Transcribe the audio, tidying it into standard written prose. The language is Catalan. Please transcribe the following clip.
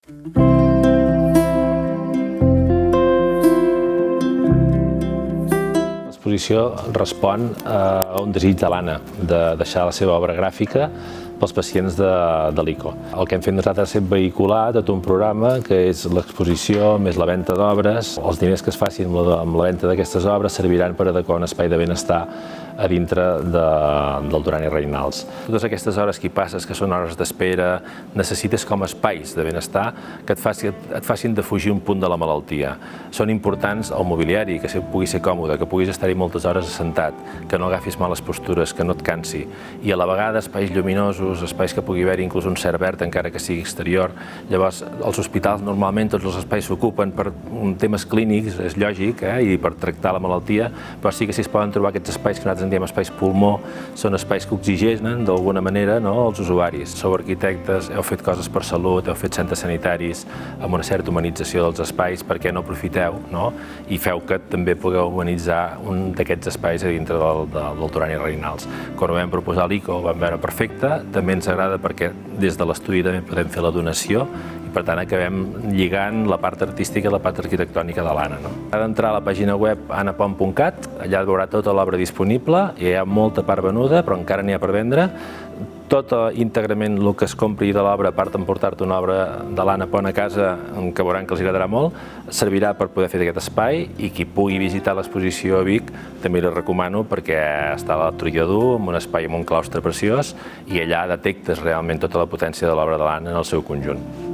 L'exposició respon a un desig de l'Anna de deixar la seva obra gràfica pels pacients de l'ICO. El que hem fet nosaltres és vehicular tot un programa que és l'exposició més la venda d'obres. Els diners que es facin amb la venda d'aquestes obres serviran per adequar un espai de benestar a dintre del Duran i Reynals. Totes aquestes hores que hi passes, que són hores d'espera, necessites com espais de benestar que et facin defugir un punt de la malaltia. Són importants el mobiliari, que pugui ser còmode, que puguis estar-hi moltes hores assentat, que no agafis males postures, que no et cansi. I a la vegada espais lluminosos, espais que pugui haver-hi inclús un cert verd, encara que sigui exterior. Llavors, als hospitals normalment tots els espais s'ocupen per temes clínics, és lògic, i per tractar la malaltia, però sí que si es poden trobar aquests espais que nosaltres en diem espais pulmó, són espais que oxigenen d'alguna manera els usuaris. Sou arquitectes, heu fet coses per salut, heu fet centres sanitaris amb una certa humanització dels espais, per què no aprofiteu i feu que també pugueu humanitzar un d'aquests espais a dintre del Duran i Reynals. Quan ho vam proposar a l'ICO ho vam veure perfecte, també ens agrada perquè des de l'estudi també podem fer la donació i per tant acabem lligant la part artística i la part arquitectònica de l'Anna. Ha d'entrar a la pàgina web annapont.cat, allà veurà tota l'obra disponible, hi ha molta part venuda però encara n'hi ha per vendre. Tot íntegrament el que es compri de l'obra, a part d'emportar-te una obra de l'Anna Pont a casa, que veuran que els agradarà molt, servirà per poder fer aquest espai i qui pugui visitar l'exposició a Vic també li recomano perquè està a la Trullador, en un espai amb un claustre preciós i allà detectes realment tota la potència de l'obra de l'Anna en el seu conjunt.